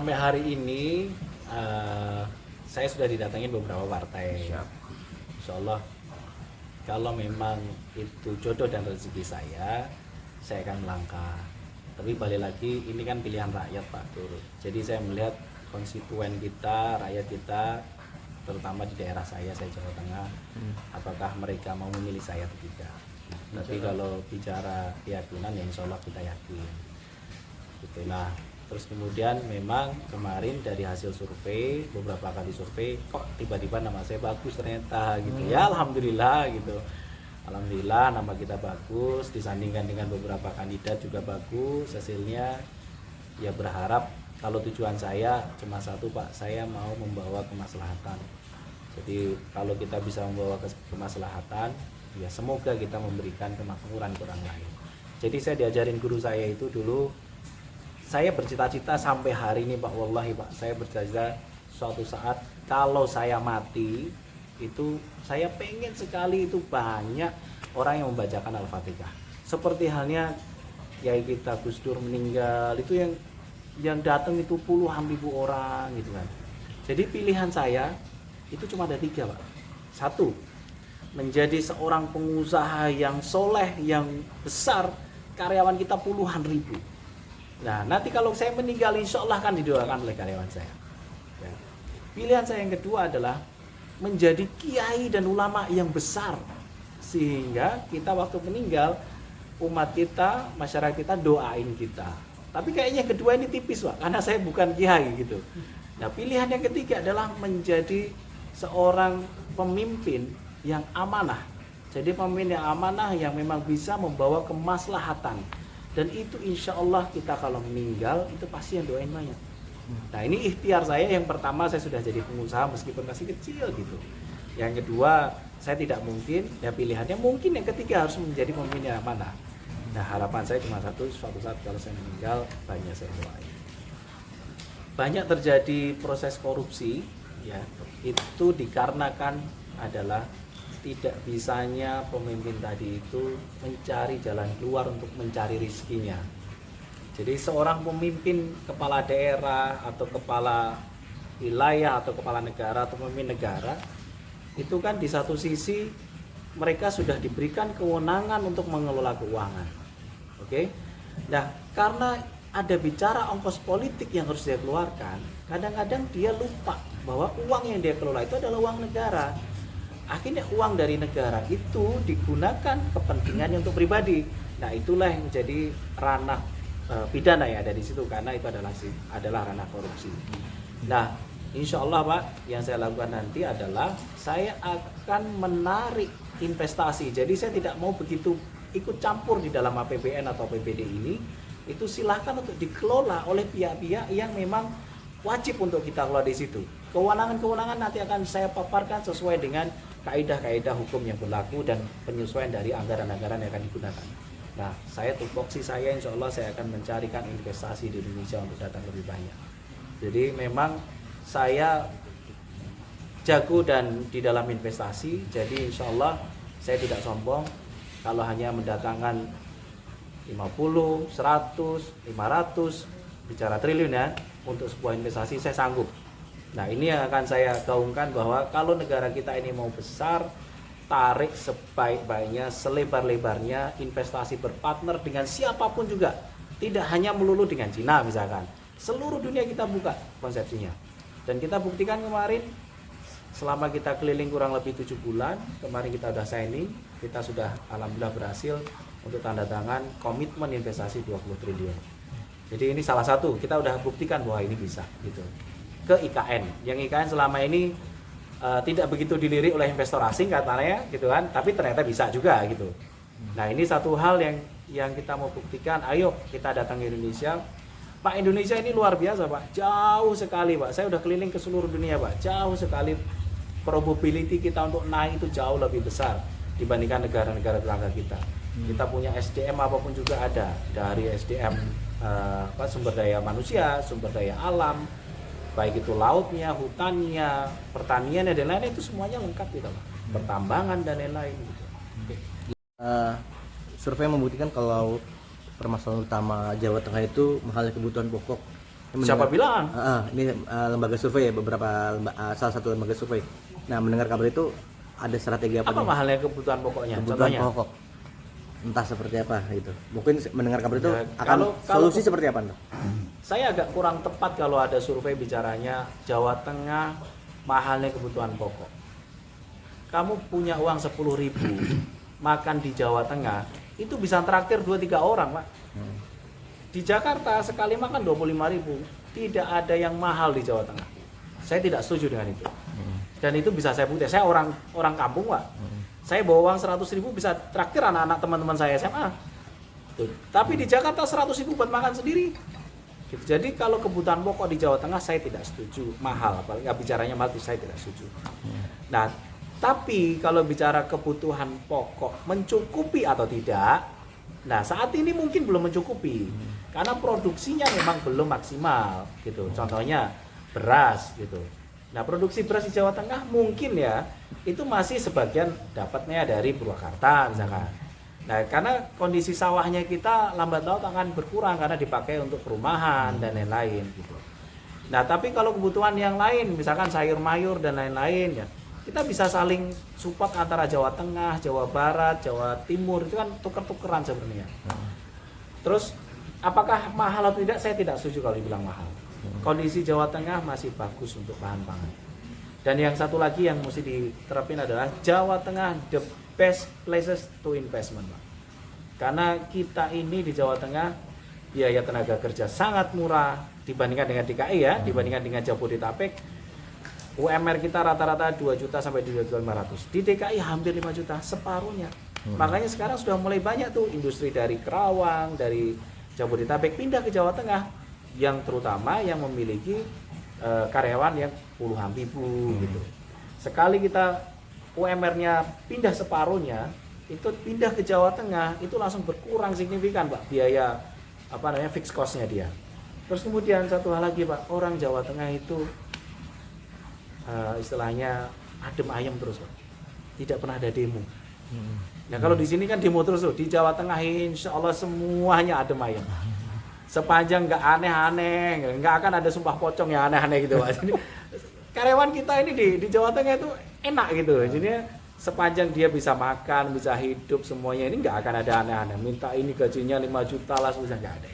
sampai hari ini saya sudah didatangin beberapa partai. Insya Allah kalau memang itu jodoh dan rezeki saya akan melangkah. Tapi balik lagi, ini kan pilihan rakyat Pak Tur. Jadi saya melihat konstituen kita, rakyat kita, terutama di daerah saya Jawa Tengah, apakah mereka mau memilih saya atau tidak. Tapi kalau bicara keyakinan, ya insya Allah kita yakin. Gitu. Nah, terus kemudian memang kemarin dari hasil survei, beberapa kali survei, kok tiba-tiba nama saya bagus ternyata gitu. Ya alhamdulillah gitu. Alhamdulillah nama kita bagus, disandingkan dengan beberapa kandidat juga bagus hasilnya. Ya berharap, kalau tujuan saya cuma satu Pak, saya mau membawa kemaslahatan. Jadi kalau kita bisa membawa kemaslahatan, ya semoga kita memberikan kemakmuran ke orang lain. Jadi saya diajarin guru saya itu dulu, saya bercita-cita sampai hari ini Pak, wallahi Pak, saya bercita-cita suatu saat kalau saya mati, itu saya pengen sekali itu banyak orang yang membacakan Al-Fatihah. Seperti halnya Kiai kita Gus Dur meninggal, itu yang datang itu puluhan ribu orang gitu kan. Jadi pilihan saya itu cuma ada 3 Pak. 1, menjadi seorang pengusaha yang soleh, yang besar, karyawan kita puluhan ribu. Nah nanti kalau saya meninggal insya Allah kan didoakan oleh karyawan saya. Ya. Pilihan saya yang kedua adalah menjadi kiai dan ulama yang besar, sehingga kita waktu meninggal umat kita, masyarakat kita doain kita. Tapi kayaknya kedua ini tipis Pak, karena saya bukan kiai gitu. Nah pilihan yang ketiga adalah menjadi seorang pemimpin yang amanah. Jadi pemimpin yang amanah yang memang bisa membawa kemaslahatan. Dan itu insya Allah kita kalau meninggal itu pasti yang doain banyak. Nah ini ikhtiar saya, yang pertama saya sudah jadi pengusaha meskipun masih kecil gitu. Yang kedua saya tidak mungkin, ya pilihannya mungkin yang ketiga harus menjadi pemimpin yang amanah. Nah harapan saya cuma satu, suatu saat kalau saya meninggal banyak saya doain. Banyak terjadi proses korupsi, ya itu dikarenakan adalah tidak bisanya pemimpin tadi itu mencari jalan keluar untuk mencari rizkinya. Jadi seorang pemimpin kepala daerah atau kepala wilayah atau kepala negara atau pemimpin negara itu kan di satu sisi mereka sudah diberikan kewenangan untuk mengelola keuangan. Oke. Nah, karena ada bicara ongkos politik yang harus dia keluarkan, kadang-kadang dia lupa bahwa uang yang dia kelola itu adalah uang negara. Akhirnya uang dari negara itu digunakan kepentingannya untuk pribadi. Nah, itulah yang menjadi ranah pidana ya dari situ, karena itu adalah ranah korupsi. Nah, insya Allah Pak, yang saya lakukan nanti adalah saya akan menarik investasi. Jadi saya tidak mau begitu ikut campur di dalam APBN atau APBD ini. Itu silahkan untuk dikelola oleh pihak-pihak yang memang wajib untuk kita kelola di situ. Kewenangan-kewenangan nanti akan saya paparkan sesuai dengan kaidah-kaidah hukum yang berlaku dan penyesuaian dari anggaran-anggaran yang akan digunakan. Nah, saya tupoksi saya insya Allah saya akan mencarikan investasi di Indonesia untuk datang lebih banyak. Jadi memang saya jago dan di dalam investasi, jadi insya Allah saya tidak sombong kalau hanya mendatangkan 50, 100, 500, bicara triliun ya, untuk sebuah investasi saya sanggup. Nah ini yang akan saya gaungkan bahwa kalau negara kita ini mau besar, tarik sebaik-baiknya, selebar-lebarnya investasi berpartner dengan siapapun juga. Tidak hanya melulu dengan Cina misalkan. Seluruh dunia kita buka konsepsinya. Dan kita buktikan kemarin, selama kita keliling kurang lebih 7 bulan, kemarin kita sudah signing, kita sudah alhamdulillah berhasil untuk tanda tangan komitmen investasi 20 triliun. Jadi ini salah satu, kita sudah buktikan bahwa ini bisa gitu. Ke IKN, yang IKN selama ini tidak begitu dilirik oleh investor asing katanya gitu kan, tapi ternyata bisa juga gitu. Nah ini satu hal yang kita mau buktikan. Ayo kita datang ke Indonesia. Pak, Indonesia ini luar biasa Pak, jauh sekali Pak, saya udah keliling ke seluruh dunia Pak, jauh sekali. Probability kita untuk naik itu jauh lebih besar dibandingkan negara-negara tetangga kita. Kita punya SDM apapun juga ada, dari SDM sumber daya manusia, sumber daya alam, baik itu lautnya, hutannya, pertaniannya dan lain-lain, itu semuanya lengkap gitu Pak. Pertambangan dan lain-lain gitu. Survei membuktikan kalau permasalahan utama Jawa Tengah itu mahalnya kebutuhan pokok Siapa bilang? Ini lembaga survei ya, salah satu lembaga survei. Nah, mendengar kabar itu ada strategi apa? Apa mahalnya kebutuhan pokoknya? Kebutuhan Contohnya? pokok. Entah seperti apa gitu. Mungkin mendengar kabar itu Ya, akan solusi seperti apa? Saya agak kurang tepat kalau ada survei bicaranya Jawa Tengah mahalnya kebutuhan pokok. Kamu punya uang 10.000 makan di Jawa Tengah itu bisa traktir 2-3 orang, Pak. Di Jakarta sekali makan 25.000, tidak ada yang mahal di Jawa Tengah. Saya tidak setuju dengan itu. Dan itu bisa saya buktikan. Saya orang kampung, Pak. Saya bawa uang 100.000 bisa traktir anak-anak teman-teman saya SMA. Tuh. Tapi di Jakarta 100.000 buat makan sendiri. Gitu. Jadi kalau kebutuhan pokok di Jawa Tengah saya tidak setuju mahal. Apalagi bicaranya mahal, saya tidak setuju. Nah, tapi kalau bicara kebutuhan pokok mencukupi atau tidak, nah saat ini mungkin belum mencukupi karena produksinya memang belum maksimal gitu. Contohnya beras gitu. Nah, produksi beras di Jawa Tengah mungkin ya itu masih sebagian dapatnya dari Purwakarta misalkan. Nah, karena kondisi sawahnya kita lambat laun akan berkurang karena dipakai untuk perumahan dan lain-lain gitu. Nah, tapi kalau kebutuhan yang lain misalkan sayur mayur dan lain-lain ya, kita bisa saling support antara Jawa Tengah, Jawa Barat, Jawa Timur, itu kan tuker-tukeran sebenarnya. Terus apakah mahal atau tidak? Saya tidak setuju kalau dibilang mahal. Kondisi Jawa Tengah masih bagus untuk bahan pangan. Dan yang satu lagi yang mesti diterapin adalah Jawa Tengah the best places to investment, Pak. Karena kita ini di Jawa Tengah biaya tenaga kerja sangat murah dibandingkan dengan DKI ya, dibandingkan dengan Jabodetabek. UMR kita rata-rata 2 juta sampai 2.500.000. Di DKI hampir 5 juta, separuhnya. Makanya sekarang sudah mulai banyak tuh industri dari Kerawang, dari Jabodetabek pindah ke Jawa Tengah, yang terutama yang memiliki karyawan yang puluhan ribu gitu. Sekali kita UMR-nya pindah separuhnya, itu pindah ke Jawa Tengah, itu langsung berkurang signifikan, Pak, biaya fixed cost-nya dia. Terus kemudian satu hal lagi, Pak, orang Jawa Tengah itu istilahnya adem ayem terus, Pak. Tidak pernah ada demo. Nah, kalau di sini kan demo terus tuh. Di Jawa Tengah insya Allah semuanya adem ayem. Sepanjang nggak aneh-aneh, nggak akan ada sumpah pocong yang aneh-aneh gitu, Pak. Jadi karyawan kita ini di Jawa Tengah itu enak gitu. Jadi sepanjang dia bisa makan, bisa hidup semuanya ini nggak akan ada aneh-aneh. Minta ini gajinya 5 juta lah, susah nggak ada.